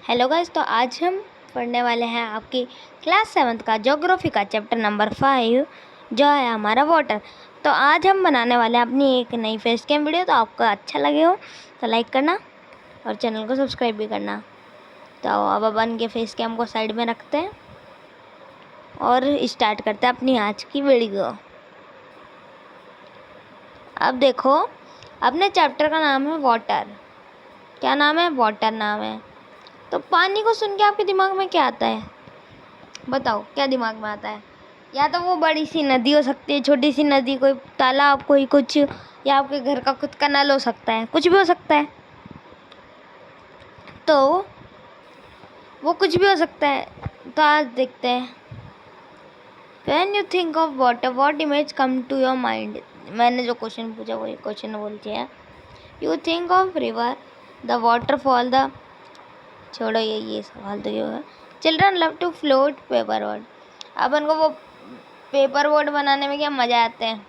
Hello guys, तो आज हम पढ़ने वाले हैं आपकी क्लास 7th का ज्योग्राफी का चैप्टर नंबर 5 जो है हमारा वाटर। तो आज हम बनाने वाले हैं अपनी एक नई फेस कैम वीडियो। तो आपको अच्छा लगे हो तो लाइक करना और चैनल को सब्सक्राइब भी करना। तो अब अपन के फेस कैम को साइड में रखते हैं और स्टार्ट करते हैं अपनी आज की वीडियो। अब देखो, अपने चैप्टर का नाम है वाटर। क्या नाम है? वाटर नाम है। तो पानी को सुन के आपके दिमाग में क्या आता है? बताओ, क्या दिमाग में आता है? या तो वो बड़ी सी नदी हो सकती है, छोटी सी नदी, कोई तालाब, कोई कुछ, या आपके घर का खुद का नल हो सकता है, कुछ भी हो सकता है। तो वो कुछ भी हो सकता है। तो आज देखते हैं, when you think of water what image come to your mind. मैंने जो क्वेश्चन पूछा वही क्वेश्चन बोलती है। You think of river, the waterfall, the छोड़ो ये सवाल तो ये है। Children love to float paper board. अपन को वो पेपर बोर्ड बनाने में क्या मज़ा आते हैं।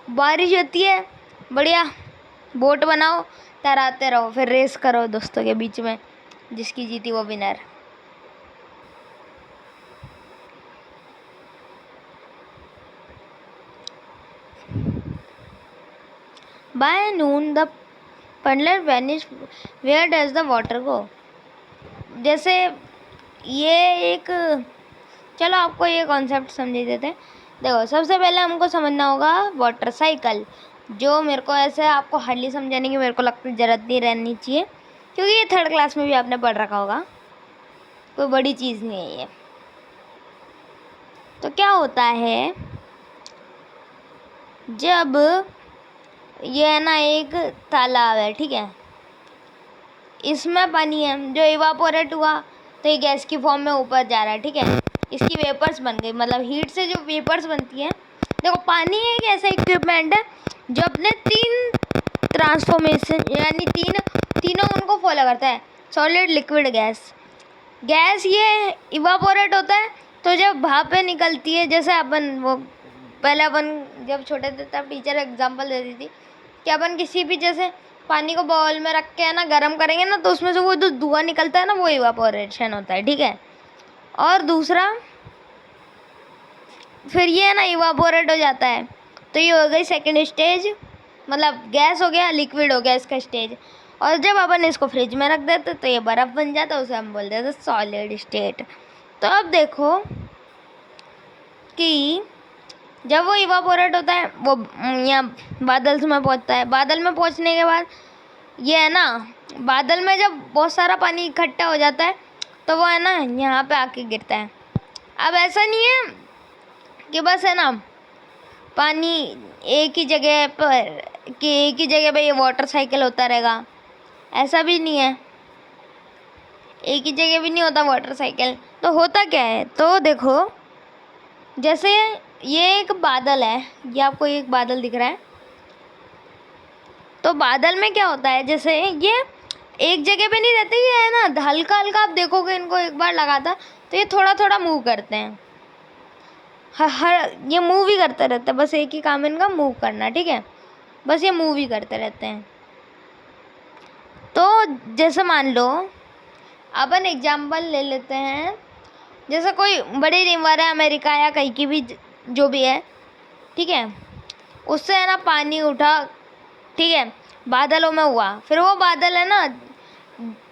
बारिश होती है, बढ़िया बोट बनाओ, तैराते रहो, फिर रेस करो दोस्तों के बीच में, जिसकी जीती वो winner. By noon the puddles vanish, where does the water go. जैसे ये एक, चलो आपको ये कॉन्सेप्ट समझ देते हैं। देखो, सबसे पहले हमको समझना होगा वाटर साइकिल, जो मेरे को ऐसे आपको हार्डली समझाने की मेरे को लगती ज़रूरत नहीं रहनी चाहिए, क्योंकि ये 3rd क्लास में भी आपने पढ़ रखा होगा, कोई बड़ी चीज़ नहीं है ये। तो क्या होता है, जब ये है ना एक तालाब है, ठीक है, इसमें पानी है जो इवापोरेट हुआ तो ये गैस की फॉर्म में ऊपर जा रहा है, ठीक है, इसकी वेपर्स बन गई, मतलब हीट से जो वेपर्स बनती है। देखो, पानी एक ऐसा इक्विपमेंट है जो अपने 3 ट्रांसफॉर्मेशन यानी तीनों उनको फॉलो करता है। Solid, liquid, gas. गैस ये इवापोरेट होता है तो जब भापें निकलती है, जैसे अपन वो पहले अपन जब छोटे थे तब टीचर एग्जांपल देती थी कि अपन किसी भी जैसे पानी को बाउल में रख के है ना गर्म करेंगे ना, तो उसमें से वो जो धुआं निकलता है ना, वो इवापोरेशन होता है, ठीक है। और दूसरा, फिर ये है ना इवापोरेट हो जाता है, तो ये हो गई सेकंड स्टेज, मतलब गैस हो गया, लिक्विड हो गया इसका स्टेज। और जब अपन इसको फ्रिज में रख देते तो ये बर्फ़ बन जाता है, उसे हम बोलते हैं सॉलिड स्टेट। तो अब देखो कि जब वो इवापोरेट होता है, वो यहाँ बादल में पहुँचता है। बादल में पहुँचने के बाद ये है ना, बादल में जब बहुत सारा पानी इकट्ठा हो जाता है तो वो है ना यहाँ पे आके गिरता है। अब ऐसा नहीं है कि बस है ना पानी एक ही जगह पर, कि एक ही जगह पे ये वाटर साइकिल होता रहेगा, ऐसा भी नहीं है। एक ही जगह भी नहीं होता वाटर साइकिल। तो होता क्या है, तो देखो, जैसे ये एक बादल है, ये आपको एक बादल दिख रहा है। तो बादल में क्या होता है, जैसे ये एक जगह पे नहीं रहते, ये है ना हल्का हल्का, आप देखोगे इनको एक बार लगाता तो ये थोड़ा थोड़ा मूव करते हैं। हर ये मूव ही करते रहते हैं, बस एक ही काम इनका मूव करना, ठीक है, बस ये मूव ही करते रहते हैं। तो जैसे मान लो अपन एग्जाम्पल ले लेते हैं, जैसे कोई बड़ी रिवर है, अमेरिका या कहीं की भी, जो भी है, ठीक है, उससे है ना पानी उठा, ठीक है, बादलों में हुआ, फिर वो बादल है ना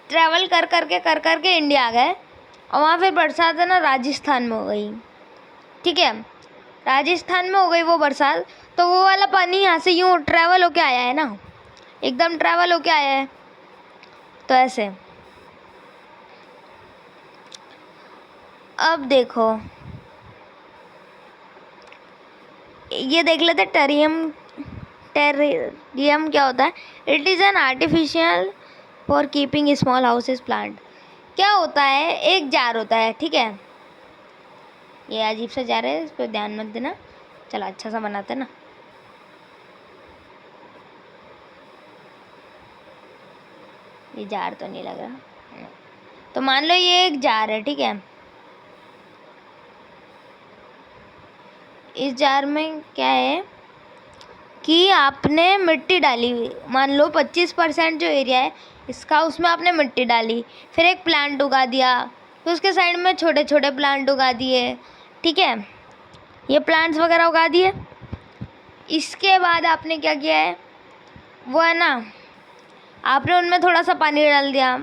ट्रैवल कर करके इंडिया आ गए, और वहाँ फिर बरसात है ना राजस्थान में हो गई, ठीक है, राजस्थान में हो गई वो बरसात। तो वो वाला पानी यहाँ से यूँ ट्रैवल होके आया है ना, एकदम ट्रैवल होके आया है। तो ऐसे अब देखो, ये देख लेते टेरियम क्या होता है। It is an artificial for keeping small houses plant. क्या होता है, एक जार होता है, ठीक है, ये अजीब सा जार है, इस पर ध्यान मत देना, चलो अच्छा सा बनाते हैं ना। ये जार तो नहीं लग रहा, तो मान लो ये एक जार है, ठीक है, इस जार में क्या है कि आपने मिट्टी डाली, मान लो 25% जो एरिया है इसका, उसमें आपने मिट्टी डाली, फिर एक प्लांट उगा दिया, फिर उसके साइड में छोटे छोटे प्लांट उगा दिए, ठीक है, ये प्लांट्स वगैरह उगा दिए। इसके बाद आपने क्या किया है, वो है ना, आपने उनमें थोड़ा सा पानी डाल दिया।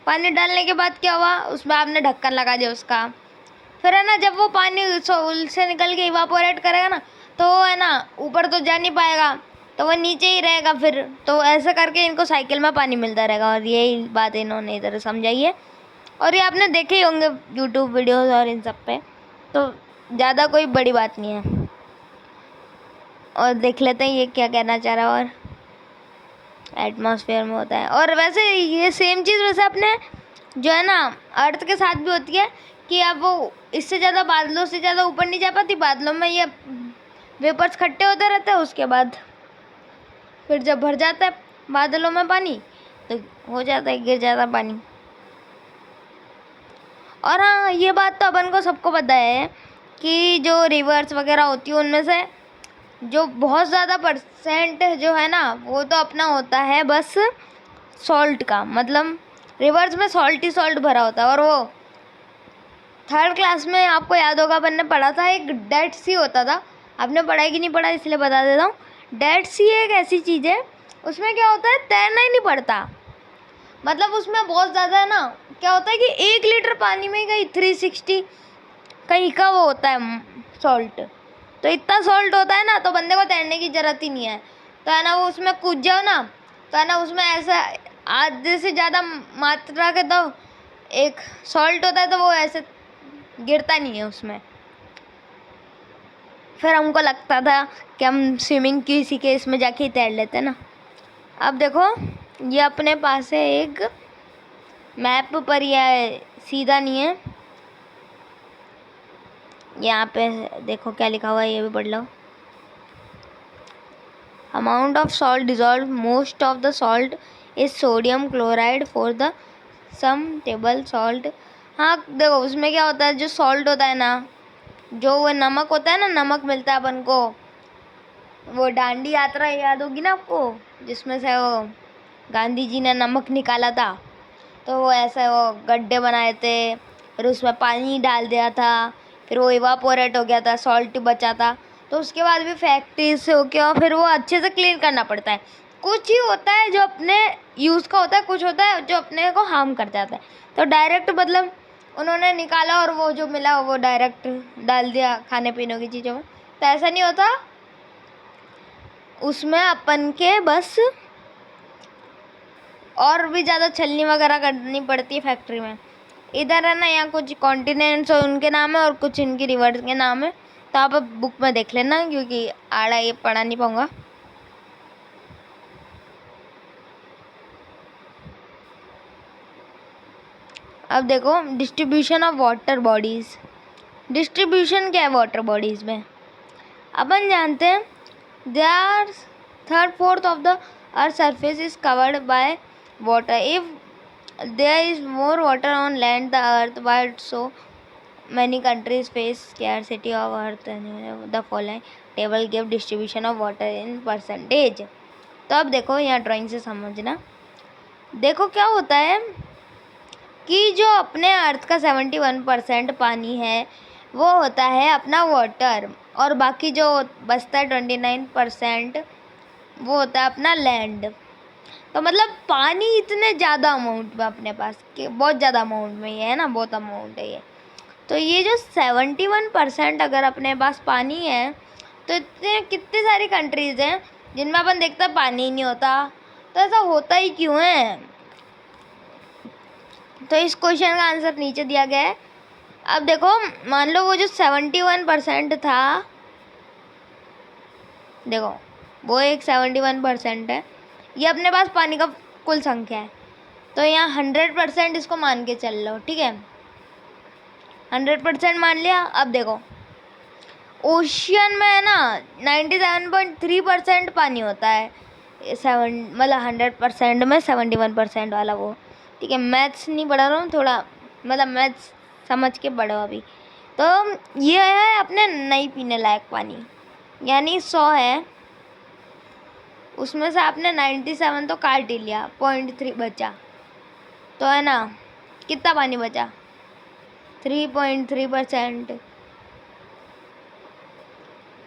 पानी डालने के बाद क्या हुआ, उसमें आपने ढक्कन लगा दिया उसका। फिर है ना, जब वो पानी सोल से निकल के इवापोरेट करेगा ना, तो वो है ना ऊपर तो जा नहीं पाएगा, तो वो नीचे ही रहेगा। फिर तो ऐसा करके इनको साइकिल में पानी मिलता रहेगा, और यही बात इन्होंने इधर समझाई है। और ये आपने देखे ही होंगे यूट्यूब वीडियोस और इन सब पे, तो ज़्यादा कोई बड़ी बात नहीं है। और देख लेते हैं ये क्या कहना चाह रहा है। और एटमॉस्फेयर में होता है, और वैसे ये सेम चीज़ वैसे अपने जो है ना अर्थ के साथ भी होती है, कि अब वो इससे ज़्यादा बादलों से ज़्यादा ऊपर नहीं जा पाती, बादलों में ये वेपर्स इकट्ठे होते रहते हैं, उसके बाद फिर जब भर जाता है बादलों में पानी, तो हो जाता है, गिर जाता है पानी। और हाँ, ये बात तो अपन को सबको पता है कि जो रिवर्स वगैरह होती है उनमें से जो बहुत ज़्यादा परसेंट जो है ना, वो तो अपना होता है बस सॉल्ट का, मतलब रिवर्स में सॉल्ट ही सॉल्ट भरा होता है। और वो 3rd क्लास में आपको याद होगा, अपन ने पढ़ा था, एक डेड सी होता था। आपने पढ़ा कि नहीं पढ़ा, इसलिए बता देता हूँ। डेड सी एक ऐसी चीज़ है, उसमें क्या होता है, तैरना ही नहीं पड़ता। मतलब उसमें बहुत ज़्यादा है ना, क्या होता है कि 1 लीटर पानी में कहीं 360 कहीं का वो होता है सॉल्ट। तो इतना सॉल्ट होता है ना, तो बंदे को तैरने की ज़रूरत ही नहीं है। तो है ना, वो उसमें कूद जाओ ना, तो है ना उसमें ऐसा आधे से ज़्यादा मात्रा के तो एक सॉल्ट होता है, तो वो ऐसे गिरता नहीं है उसमें। फिर हमको लगता था कि हम स्विमिंग की सीखे, इसमें जाके ही तैर लेते हैं ना। अब देखो, ये अपने पास है एक मैप पर, यह सीधा नहीं है, यहाँ पे देखो क्या लिखा हुआ है, ये भी पढ़ लो। Amount of salt dissolve, most of the salt is sodium chloride for the some table salt. हाँ देखो, उसमें क्या होता है, जो सॉल्ट होता है ना, जो वो नमक होता है ना, नमक मिलता है अपन को, वो दांडी यात्रा याद होगी ना आपको, जिसमें से वो गांधी जी ने नमक निकाला था, तो वो ऐसे वो गड्ढे बनाए थे, फिर उसमें पानी डाल दिया था, फिर वो इवापोरेट हो गया था, सॉल्ट बचा था। तो उसके बाद भी फैक्ट्री से हो गया, फिर वो अच्छे से क्लीन करना पड़ता है। कुछ ही होता है जो अपने यूज़ का होता है, कुछ होता है जो अपने को हार्म कर जाता है। तो डायरेक्ट मतलब उन्होंने निकाला और वो जो मिला वो डायरेक्ट डाल दिया खाने पीने की चीज़ों में, तो ऐसा नहीं होता। उसमें अपन के बस और भी ज़्यादा छलनी वगैरह करनी पड़ती है फैक्ट्री में। इधर है ना, यहाँ कुछ कॉन्टिनेंट्स और उनके नाम है, और कुछ इनकी रिवर्स के नाम है, तो आप अब बुक में देख लेना, क्योंकि आड़ा ये पढ़ा नहीं पाऊँगा। अब देखो, distribution of water bodies. Distribution क्या है वाटर बॉडीज़ में, अपन जानते हैं they are 3/4 of the earth surface is covered by water. If there is more water on land the earth, but so many countries face scarcity of earth, and the following table give distribution of water in percentage। तो अब देखो, यहाँ drawing से समझना। देखो क्या होता है कि जो अपने अर्थ का 71% पानी है वो होता है अपना वाटर, और बाकी जो बचता है 29% वो होता है अपना लैंड। तो मतलब पानी इतने ज़्यादा अमाउंट में अपने पास, कि बहुत ज़्यादा अमाउंट में ये है ना, बहुत अमाउंट है ये। तो ये जो 71% अगर अपने पास पानी है, तो इतने कितनी सारी कंट्रीज़ हैं जिनमें अपन देखते हैं पानी ही नहीं होता। तो ऐसा होता ही क्यों है? तो इस क्वेश्चन का आंसर नीचे दिया गया है। अब देखो, मान लो वो जो 71% था, देखो वो एक 71% है, ये अपने पास पानी का कुल संख्या है। तो यहाँ 100% इसको मान के चल लो, ठीक है, 100% मान लिया। अब देखो, ओशियन में है ना 97.3% पानी होता है, मतलब 100% में 71% वाला वो, ठीक है। मैथ्स नहीं पढ़ा रहा हूँ, थोड़ा मतलब मैथ्स समझ के पढ़ो अभी। तो ये है अपने नहीं पीने लायक पानी, यानी 100 है, उसमें से आपने 97 तो काट ही लिया, 0.3 बचा, तो है ना कितना पानी बचा? 3.3%,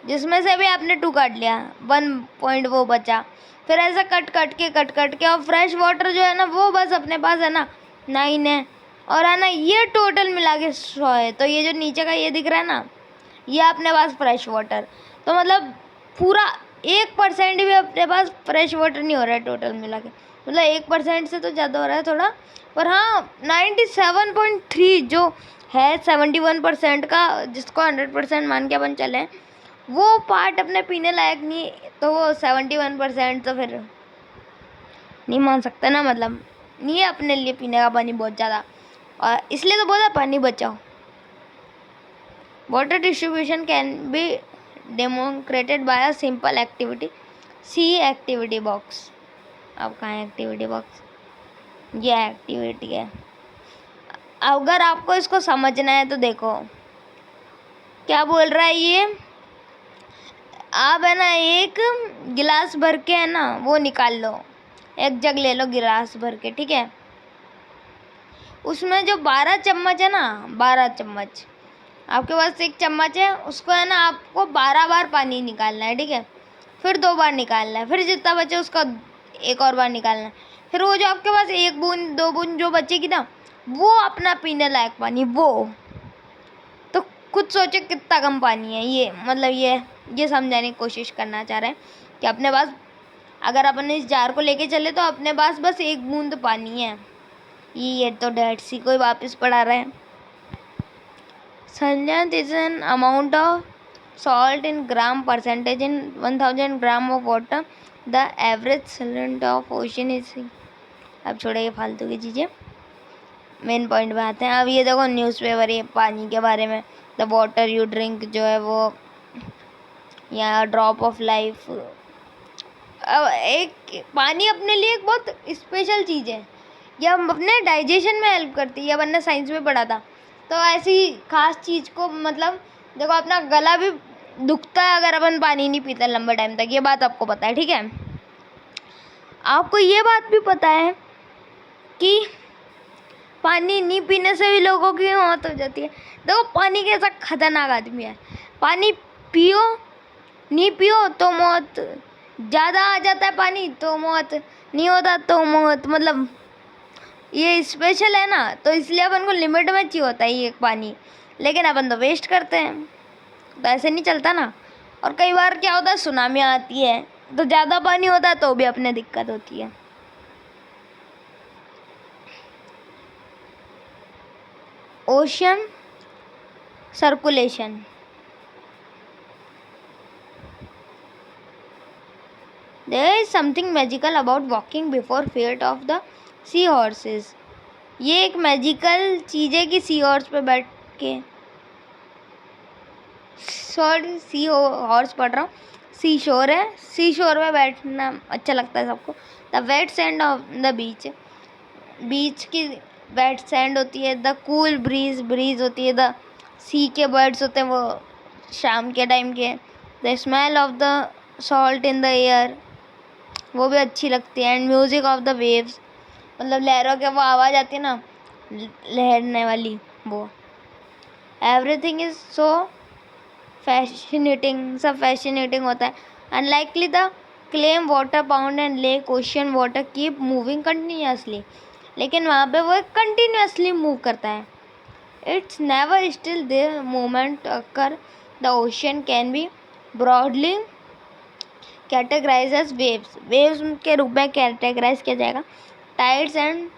जिसमें से भी आपने 2 काट लिया, 1 पॉइंट वो बचा। फिर ऐसा कट कट के और फ्रेश वाटर जो है ना वो बस अपने पास है ना 9 है, और है ना ये टोटल मिला के 100 है। तो ये जो नीचे का ये दिख रहा है ना, ये अपने पास फ्रेश वाटर, तो मतलब पूरा 1% भी अपने पास फ्रेश वाटर नहीं हो रहा है टोटल मिला के, मतलब 1% से तो ज़्यादा हो रहा है थोड़ा, पर हाँ 97.3 जो है 71% का, जिसको 100% मान के अपन चले, वो पार्ट अपने पीने लायक नहीं, तो वो 71% तो फिर नहीं मान सकते ना, मतलब नहीं है अपने लिए पीने का पानी बहुत ज़्यादा, और इसलिए तो बोला पानी बचाओ। Water distribution can be demonstrated by a simple activity, see activity box. अब कहाँ है एक्टिविटी बॉक्स? ये एक्टिविटी है। अगर आपको इसको समझना है तो देखो क्या बोल रहा है ये। आप है ना एक गिलास भर के है ना वो निकाल लो, एक जग ले लो गिलास भर के, ठीक है। उसमें जो 12 चम्मच है ना, 12 चम्मच, आपके पास एक चम्मच है, उसको है ना आपको 12 बार पानी निकालना है, ठीक है। फिर 2 बार निकालना है, फिर जितना बचे उसका एक और बार निकालना है। फिर वो जो आपके पास 1 बूंद 2 बूंद जो बचेगी ना, वो अपना पीने लायक पानी, वो तो खुद सोचो कितना कम पानी है ये, मतलब ये समझाने की कोशिश करना चाह रहे हैं कि अपने पास, अगर अपन इस जार को लेके चले तो अपने पास बस 1 बूंद पानी है। ये तो डेड सी को वापस पढ़ा रहे हैं। Sanjant is an amount of salt in gram percentage in 1000 gram of water. The average salinity of ocean is। अब छोड़े ये फालतू की चीज़ें, मेन पॉइंट पे आते हैं। अब ये देखो न्यूज़पेपर, ये पानी के बारे में, द वाटर यू ड्रिंक जो है वो, या ड्रॉप ऑफ लाइफ। अब एक पानी अपने लिए एक बहुत स्पेशल चीज़ है, यह अपने डाइजेशन में हेल्प करती है, अपन ने साइंस में पढ़ा था। तो ऐसी खास चीज़ को, मतलब देखो अपना गला भी दुखता है अगर अपन पानी नहीं पीते लंबे टाइम तक, ये बात आपको पता है, ठीक है। आपको ये बात भी पता है कि पानी नहीं पीने से भी लोगों की मौत हो जाती है। देखो पानी कैसा खतरनाक आदमी है, पानी पियो, नहीं पियो तो मौत, ज़्यादा आ जाता है पानी तो मौत, नहीं होता तो मौत, मतलब ये स्पेशल है ना, तो इसलिए अपन को लिमिट में चाहिए होता है ये पानी, लेकिन अपन तो वेस्ट करते हैं, तो ऐसे नहीं चलता ना। और कई बार क्या होता है, सुनामी आती है तो ज़्यादा पानी होता है तो भी अपने दिक्कत होती है। Ocean circulation, there is something magical about walking before feet of the sea horses. ये एक मैजिकल चीज़ है कि सी हॉर्स पे बैठ के, सॉरी सी हॉर्स पढ़ रहा हूँ, सी शोर है, सी शोर पे बैठना अच्छा लगता है सबको। The wet sand of the beach, beach की वेट सैंड होती है। द कूल ब्रीज, ब्रीज होती है। द सी के बर्ड्स होते हैं वो शाम के टाइम के। The smell of the salt in the air, वो भी अच्छी लगती है। And music of the waves, मतलब लहरों के वो आवाज़ आती है ना लहरने वाली, वो। एवरीथिंग इज सो फैसिनेटिंग, सब फैसिनेटिंग होता है। Unlikely the claim water pond and lake ocean water keep moving continuously, लेकिन वहाँ पे वो कंटिन्यूसली मूव करता है। It's never still the moment occur. The ocean can be broadly categorise as waves, waves के रूप में कैटेगराइज किया जाएगा। टाइड्स एंड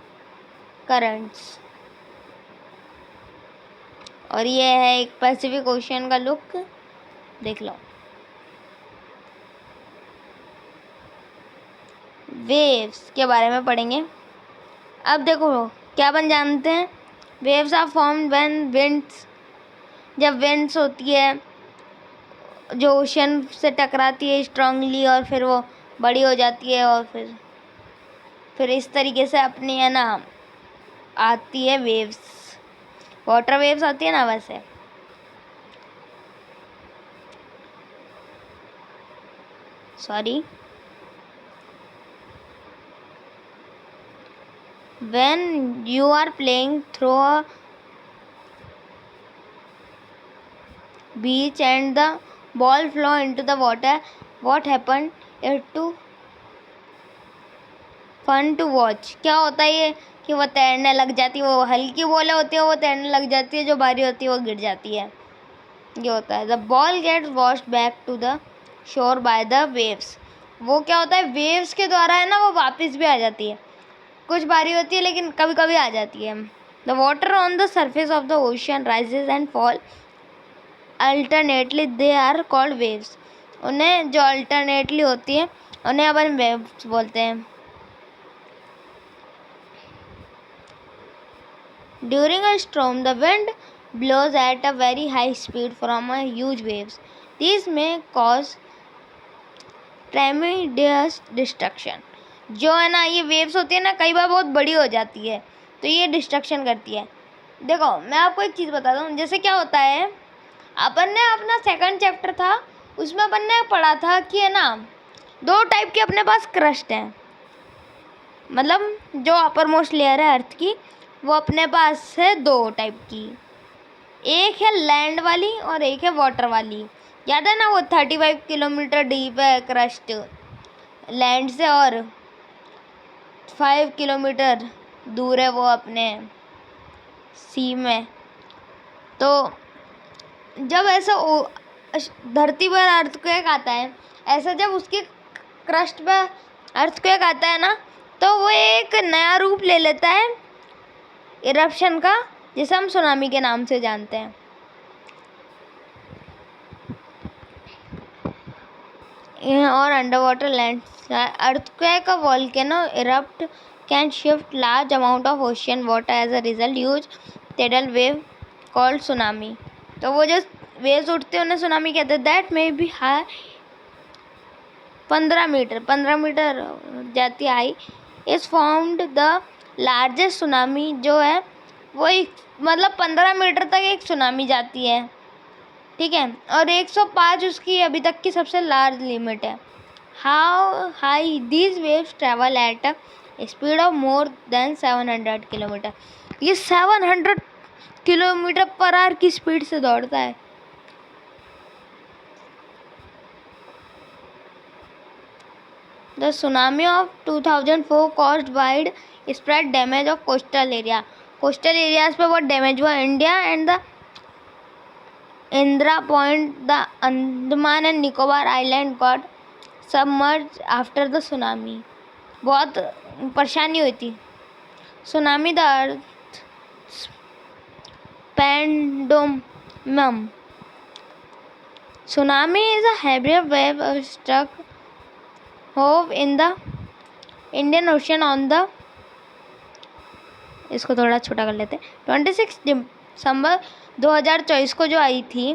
करंट्स, और ये है एक पैसिफिक ओशियन का लुक, देख लो। वेव्स के बारे में पढ़ेंगे। अब देखो क्या अपन जानते हैं, waves are form when winds, जब विंड्स होती है जो ओशन से टकराती है स्ट्रांगली, और फिर वो बड़ी हो जाती है, और फिर इस तरीके से अपनी है ना आती है वेव्स, वाटर वेव्स आती है ना वैसे। Sorry, When you are playing through a beach and the ball flow into the water, what happened? It too fun to watch. क्या होता है ये कि वो तैरने लग जाती है, वो हल्की बॉल होती है वो तैरने लग जाती है, जो भारी होती है वो गिर जाती है, ये होता है. The ball gets washed back to the shore by the waves. वो क्या होता है, वेव्स के द्वारा है ना वो वापस भी आ जाती है. कुछ भारी होती है लेकिन कभी कभी आ जाती है. The water on the surface of the ocean rises and fall alternately, they are called waves. उन्हें जो अल्टरनेटली होती है उन्हें अपन वेव्स बोलते हैं. During a storm, the wind blows at a very high speed from a huge waves. These may cause tremendous destruction. जो है ना ये वेव्स होती है ना कई बार बहुत बड़ी हो जाती है तो ये डिस्ट्रक्शन करती है. देखो मैं आपको एक चीज़ बताता हूँ. जैसे क्या होता है, अपन ने अपना सेकंड चैप्टर था उसमें अपन ने पढ़ा था कि है ना दो टाइप के अपने पास क्रस्ट हैं. मतलब जो अपर मोस्ट लेयर है अर्थ की वो अपने पास है दो टाइप की. एक है लैंड वाली और एक है वाटर वाली. याद है ना वो 35 किलोमीटर डीप है क्रस्ट लैंड से और 5 किलोमीटर दूर है वो अपने सी में. तो जब ऐसा धरती पर अर्थक्वेक आता है, ऐसा जब उसके क्रस्ट पर अर्थक्वेक आता है ना तो वो एक नया रूप ले लेता है इरप्शन का, जिसे हम सुनामी के नाम से जानते हैं. और अंडर वाटर लैंड अर्थक्वेक का volcano erupt can shift large amount of ocean water as a result huge tidal wave called tsunami. तो वो जो वेव्स उठते हैं उन्हें सुनामी कहते हैं. That may be high 15 metre जाती high is formed the largest tsunami. जो है वो एक मतलब 15 मीटर तक एक सुनामी जाती है, ठीक है. और 105 उसकी अभी तक की सबसे लार्ज लिमिट है. How high these waves travel at a speed of more than 700 kilometre. ये 700 किलोमीटर पर आवर की स्पीड से दौड़ता है. The tsunami of 2004 caused wide spread damage of coastal area. Coastal areas पे बहुत डैमेज हुआ. India and the Indira point the Andaman and Nicobar island got submerge after the tsunami. बहुत परेशानी हुई थी. Tsunami the earth pandemonium. Tsunami is a heavy wave struck hove in the Indian Ocean on the, इसको थोड़ा छोटा कर लेते हैं, 26 दिसंबर 2024 को जो आई थी.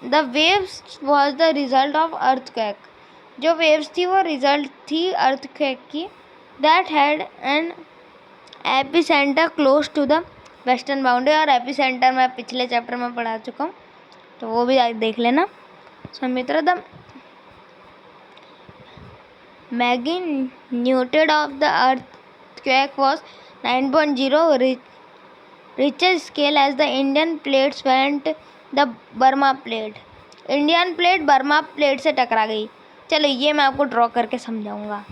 The waves was the result of earthquake. जो वेव्स थी वो रिजल्ट थी अर्थक्वेक की. That had an epicentre close to the western boundary. और एपी सेंटर मैं पिछले चैप्टर में पढ़ा चुका हूँ तो वो भी देख लेना. सो मित्रों, the magnitude of the earthquake was 9.0, richer scale as the Indian plates went the Burma plate. Indian plate Burma plate से टकरा गई. चलो ये मैं आपको ड्रॉ करके समझाऊंगा,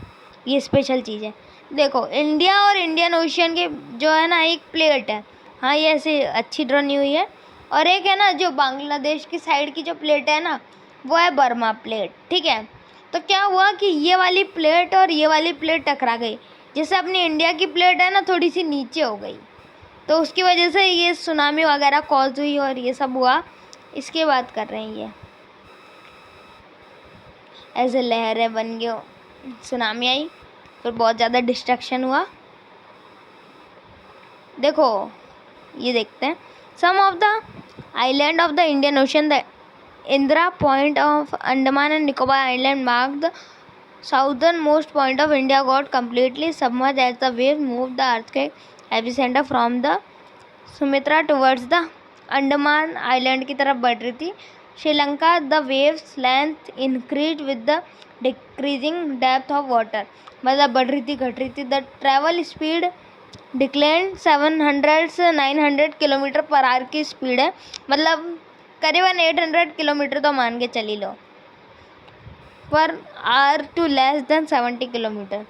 ये स्पेशल चीज़ है. देखो इंडिया और इंडियन ओशियन के जो है ना एक प्लेट है, हाँ ये ऐसे अच्छी ड्रॉ नहीं हुई है. और एक है ना जो बांग्लादेश की साइड की जो प्लेट है ना वो है बर्मा प्लेट, ठीक है. तो क्या हुआ कि ये वाली प्लेट और ये वाली प्लेट टकरा गई, जैसे अपनी इंडिया की प्लेट है ना थोड़ी सी नीचे हो गई, तो उसकी वजह से ये सुनामी वगैरह कॉज हुई और ये सब हुआ. इसकी बात कर रहे हैं ये ऐसे लहरें बन गई, सुनामी आई, फिर बहुत ज़्यादा डिस्ट्रक्शन हुआ. देखो ये देखते हैं. Some of the island of the Indian ocean, the Indira point of Andaman and Nicobar island mark the southern most point of India got completely submerge as the wave move the earthquake epicentre from the Sumatra towards the Andaman island की तरफ बढ़ रही थी. Sri Lanka the waves length increase with the decreasing depth of water. मतलब बढ़ रही थी घट रही थी. द ट्रैवल स्पीड डिक्लेन 700 से 900 किलोमीटर पर आवर की स्पीड है, मतलब करीबन 800 किलोमीटर तो मान के चली लो per hour to less than 70 kilometre.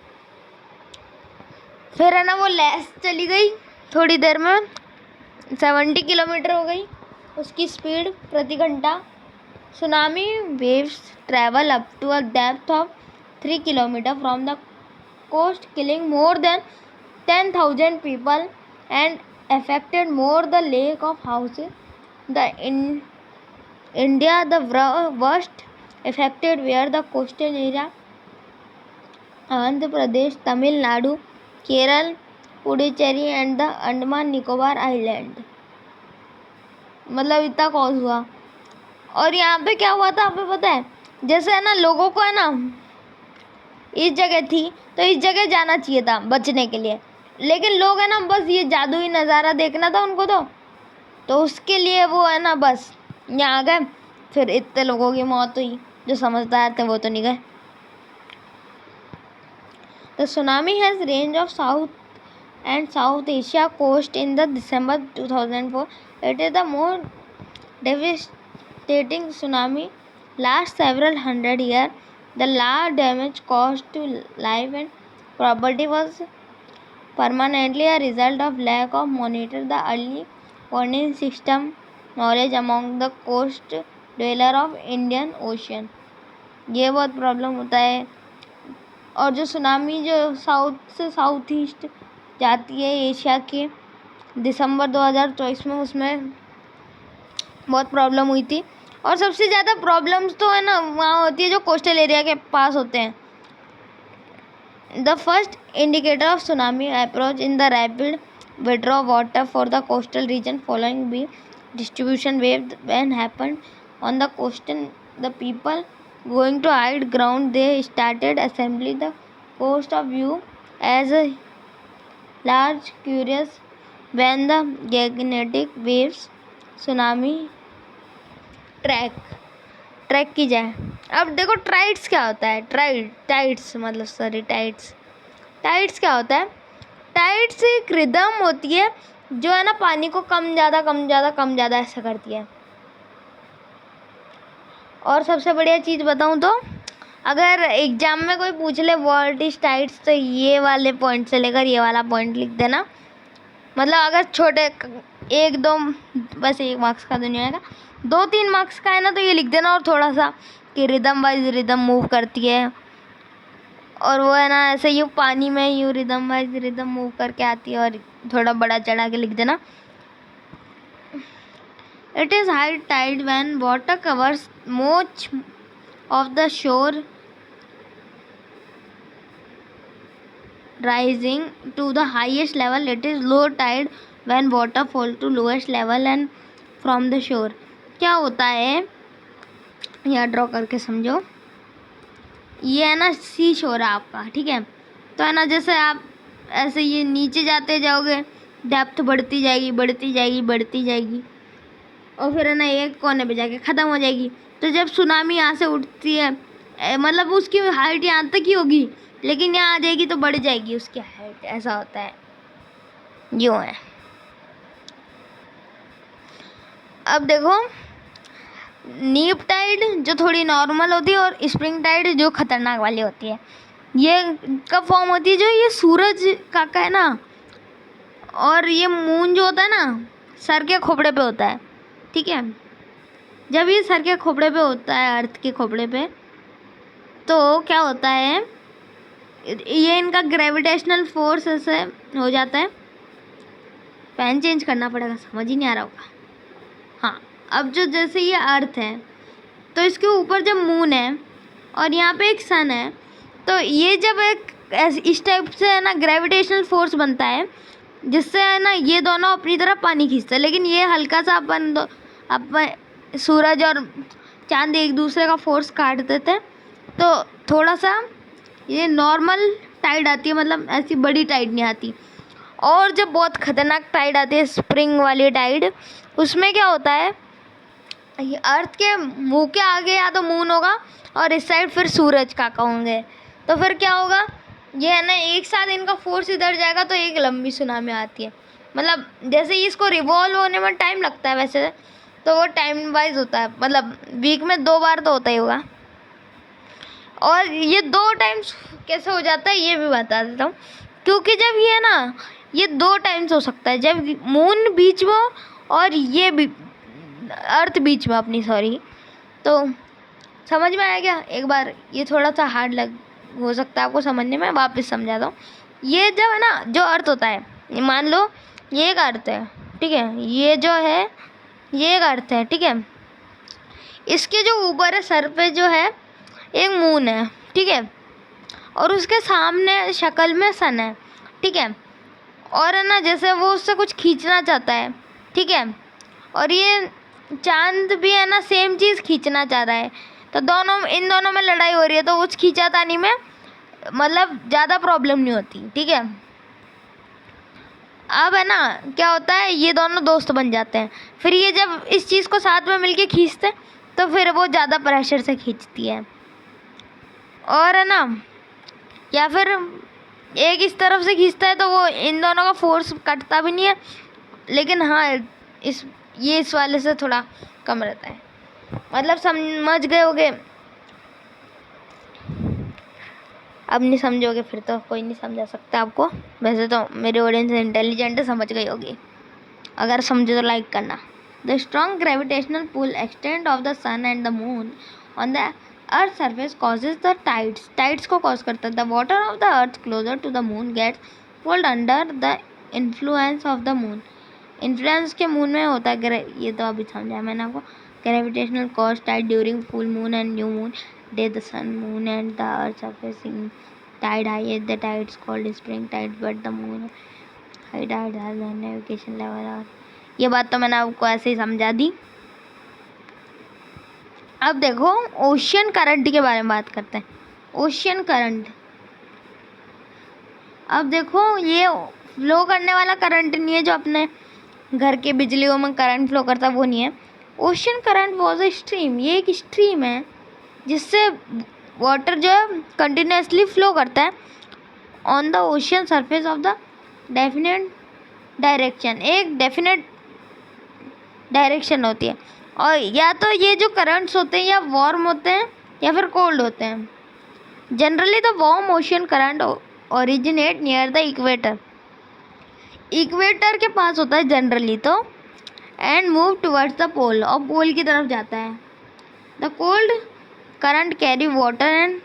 फिर है ना वो लेस चली गई, थोड़ी देर में 70 किलोमीटर हो गई उसकी स्पीड प्रति घंटा। Tsunami waves travel up to a depth of 3 kilometre from the coast, killing more than 10,000 people and affected more the lake of houses. India, the worst affected were the coastal area, Andhra Pradesh, Tamil Nadu, Kerala, Puducherry and the Andaman Nicobar Island। मतलब इतना cause हुआ। और यहाँ पे क्या हुआ था आपको पता है? जैसे है ना लोगों को है ना इस जगह थी तो इस जगह जाना चाहिए था बचने के लिए, लेकिन लोग है ना बस ये जादुई नज़ारा देखना था उनको, तो उसके लिए वो है ना बस यहाँ आ गए। फिर इतने लोगों की मौत हुई, जो समझदार थे वो तो नहीं गए। The tsunami has range of south and south Asia coast in the December 2004। It is the more devastating tsunami last several hundred years. The large damage caused to life and property was permanently a result of lack of monitor the early warning system knowledge among the coast dweller of Indian Ocean। ये बहुत problem होता है। और जो tsunami जो south से south east जाती है एशिया के, दिसंबर 2024 में उसमें बहुत प्रॉब्लम हुई थी। और सबसे ज़्यादा प्रॉब्लम्स तो है ना वहाँ होती है जो कोस्टल एरिया के पास होते हैं। The first indicator of tsunami approach in the rapid withdraw water for the coastal region following be distribution wave when happened on the coastal the people going to hide ground they started assembly the coast of view as a large curious when the gigantic waves tsunami track की जाए। अब देखो tides क्या होता है? Tides क्या होता है? टाइड्स एक रिदम होती है जो है ना पानी को कम ज़्यादा ऐसा करती है। और सबसे बढ़िया चीज़ बताऊँ तो अगर एग्जाम में कोई पूछ ले व्हाट इज टाइड्स, तो ये वाले पॉइंट से लेकर ये वाला पॉइंट लिख देना। मतलब अगर छोटे 1-2 बस 1 मार्क्स का दुनिया का 2-3 मार्क्स का है ना तो ये लिख देना। और थोड़ा सा कि रिदम वाइज रिदम मूव करती है, और वो है ना ऐसे यूँ पानी में यूँ रिदम वाइज रिदम मूव करके आती है। और थोड़ा बड़ा चढ़ा के लिख देना। It is high tide when water covers much of the shore rising to the highest level. It is low tide when water fall to lowest level and from the shore। क्या होता है यहाँ ड्रॉ करके समझो। ये है ना सी शोर है आपका, ठीक है? तो है ना जैसे आप ऐसे ये नीचे जाते जाओगे, डेप्थ बढ़ती जाएगी और फिर है ना एक कोने पे जाके ख़त्म हो जाएगी। तो जब सुनामी यहाँ से उठती है, मतलब उसकी हाइट यहाँ तक ही होगी, लेकिन यहाँ आ जाएगी तो बढ़ जाएगी उसकी हाइट। ऐसा होता है, यूँ है। अब देखो नीप टाइड जो थोड़ी नॉर्मल होती है और स्प्रिंग टाइड जो खतरनाक वाली होती है। ये कब फॉर्म होती है? जो ये सूरज का है ना, और ये मून जो होता है ना सर के खोपड़े पे होता है, ठीक है? जब ये सर के खोपड़े पे होता है, अर्थ के खोपड़े पे, तो क्या होता है, ये इनका ग्रेविटेशनल फोर्स ऐसे हो जाता है। पेन चेंज करना पड़ेगा, समझ ही नहीं आ रहा होगा। हाँ, अब जो जैसे ये अर्थ है तो इसके ऊपर जब मून है और यहाँ पे एक सन है, तो ये जब एक इस टाइप से है ना ग्रेविटेशनल फोर्स बनता है, जिससे है ना ये दोनों अपनी तरफ पानी खींचते हैं। लेकिन ये हल्का सा अपन सूरज और चांद एक दूसरे का फोर्स काट देते हैं, तो थोड़ा सा ये नॉर्मल टाइड आती है, मतलब ऐसी बड़ी टाइड नहीं आती। और जब बहुत ख़तरनाक टाइड आती है, स्प्रिंग वाली टाइड, उसमें क्या होता है, ये अर्थ के मुंह के आगे या तो मून होगा और इस साइड फिर सूरज का होंगे। तो फिर क्या होगा, ये है ना एक साथ इनका फोर्स इधर जाएगा तो एक लंबी सुनामी आती है। मतलब जैसे ही इसको रिवॉल्व होने में टाइम लगता है वैसे तो वो टाइम वाइज होता है, मतलब वीक में 2 बार तो होता ही होगा। और ये 2 टाइम्स कैसे हो जाता है ये भी बता देता हूँ। क्योंकि जब ये ना ये 2 टाइम्स हो सकता है, जब मून बीच में हो और ये भी अर्थ बीच में अपनी, सॉरी। तो समझ में आया क्या? एक बार ये थोड़ा सा हार्ड लग हो सकता है आपको समझने में, वापस समझाता हूँ। ये जब है ना जो अर्थ होता है, मान लो ये एक अर्थ है, ठीक है, ये जो है ये एक अर्थ है, ठीक है। इसके जो ऊपर है सर पे जो है एक मून है, ठीक है, और उसके सामने शक्ल में सन है, ठीक है। और है ना जैसे वो उससे कुछ खींचना चाहता है, ठीक है, और ये चांद भी है ना सेम चीज़ खींचना चाह रहा है। तो इन दोनों में लड़ाई हो रही है, तो उस खींचातानी में मतलब ज़्यादा प्रॉब्लम नहीं होती, ठीक है। अब है ना क्या होता है, ये दोनों दोस्त बन जाते हैं। फिर ये जब इस चीज़ को साथ में मिलके खींचते हैं तो फिर वो ज़्यादा प्रेशर से खींचती है। और है ना या फिर एक इस तरफ से खींचता है तो वो इन दोनों का फोर्स कटता भी नहीं है, लेकिन हाँ इस वाले से थोड़ा कम रहता है। मतलब समझ गए होगे? अब नहीं समझोगे फिर तो कोई नहीं समझा सकता आपको। वैसे तो मेरी ऑडियंस इंटेलिजेंट है, समझ गई होगी। अगर समझे तो लाइक करना। The strong gravitational pull extend of the sun and the moon on the earth surface causes the tides. Tides को कॉज करता है। The water of the earth closer to the moon gets pulled under the influence of the moon. Influence के moon में होता है, ये तो अभी समझाया मैंने आपको। Gravitational cause tide during full moon and new moon day the sun moon and the earth surface in tide high at the tides called spring tide, but the moon high tide has a navigation level। और ये बात तो मैंने आपको ऐसे ही समझा दी। अब देखो ओशियन करंट के बारे में बात करते हैं। ओशियन करंट, अब देखो ये फ्लो करने वाला करंट नहीं है जो अपने घर के बिजलियों में करंट फ्लो करता है, वो नहीं है। Ocean current was a stream, ये एक स्ट्रीम है जिससे वाटर जो है कंटिन्यूसली फ्लो करता है on the ocean surface of the definite direction. एक डेफिनेट डायरेक्शन होती है, और या तो ये जो करंट्स होते हैं या वार्म होते हैं या फिर कोल्ड होते हैं। Generally the warm ocean current originate near the equator. Equator के पास होता है जनरली तो, एंड मूव टुवर्ड्स द पोल, और पोल की तरफ जाता है। The cold current carry water and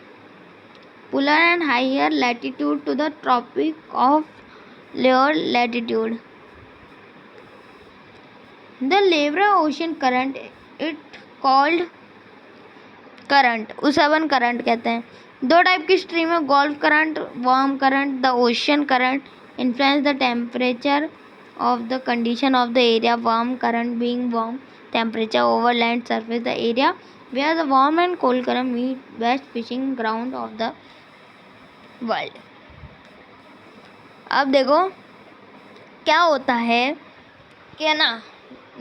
polar and higher latitude to the tropic of lower latitude. The Libra ocean current it called current, उसे अपन करंट कहते हैं। 2 टाइप की स्ट्रीम है, gulf current, warm current. The ocean current influence the temperature of the condition of the area, warm current being warm temperature over land surface, the area where the warm and cold current meet, best fishing ground of the world। अब देखो क्या होता है कि ना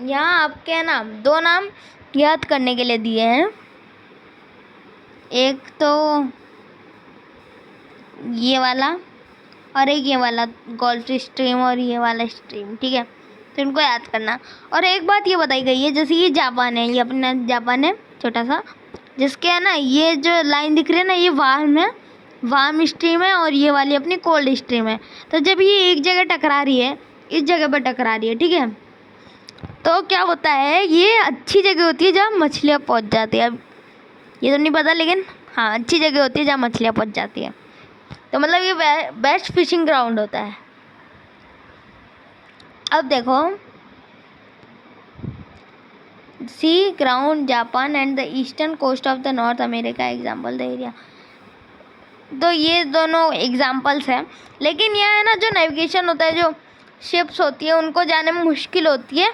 यहाँ आपके ना 2 नाम याद करने के लिए दिए हैं। एक तो ये वाला और एक ये वाला, गल्फ स्ट्रीम और ये वाला स्ट्रीम, ठीक है, तो इनको याद करना। और एक बात ये बताई गई है, जैसे ये जापान है, ये अपना जापान है छोटा सा, जिसके है ना ये जो लाइन दिख रही है ना ये वार्म स्ट्रीम है और ये वाली अपनी कोल्ड स्ट्रीम है। तो जब ये एक जगह टकरा रही है, इस जगह पर टकरा रही है, ठीक है, तो क्या होता है, ये अच्छी जगह होती है जहाँ मछलियाँ पहुँच जाती है। अब ये तो नहीं पता, लेकिन हाँ अच्छी जगह होती है जहाँ मछलियाँ पहुँच जाती है। तो मतलब ये बेस्ट फिशिंग ग्राउंड होता है। अब देखो sea ground Japan and the eastern coast of the north America example the area. तो ये दोनों एग्जाम्पल्स हैं, लेकिन यह है ना जो नेविगेशन होता है, जो शिप्स होती है उनको जाने में मुश्किल होती है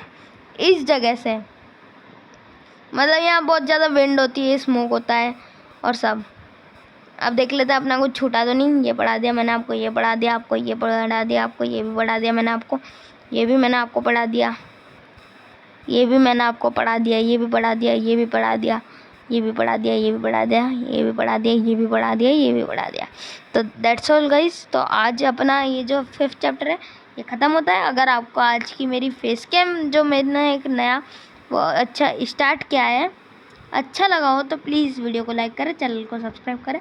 इस जगह से। मतलब यहाँ बहुत ज़्यादा विंड होती है, स्मोक होता है और सब। अब देख लेते हैं अपना कुछ छूटा तो नहीं। ये पढ़ा दिया मैंने आपको, ये पढ़ा दिया आपको, ये पढ़ा दिया आपको, ये भी पढ़ा दिया मैंने आपको, ये भी मैंने आपको पढ़ा दिया, ये भी मैंने आपको पढ़ा दिया, ये भी पढ़ा दिया, ये भी पढ़ा दिया, ये भी बढ़ा दिया, ये भी बढ़ा दिया, ये भी बढ़ा दिया, ये भी बढ़ा दिया, ये भी बढ़ा दिया। तो दैट्स ऑल गाइस। तो आज अपना ये जो 5th चैप्टर है ये ख़त्म होता है। अगर आपको आज की मेरी फेस कैम जो मैंने एक नया वो अच्छा स्टार्ट किया है अच्छा लगा हो तो प्लीज़ वीडियो को लाइक करें, चैनल को सब्सक्राइब करें।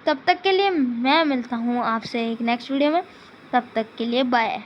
तब तक के लिए मैं मिलता हूँ आपसे एक नेक्स्ट वीडियो में। तब तक के लिए बाय।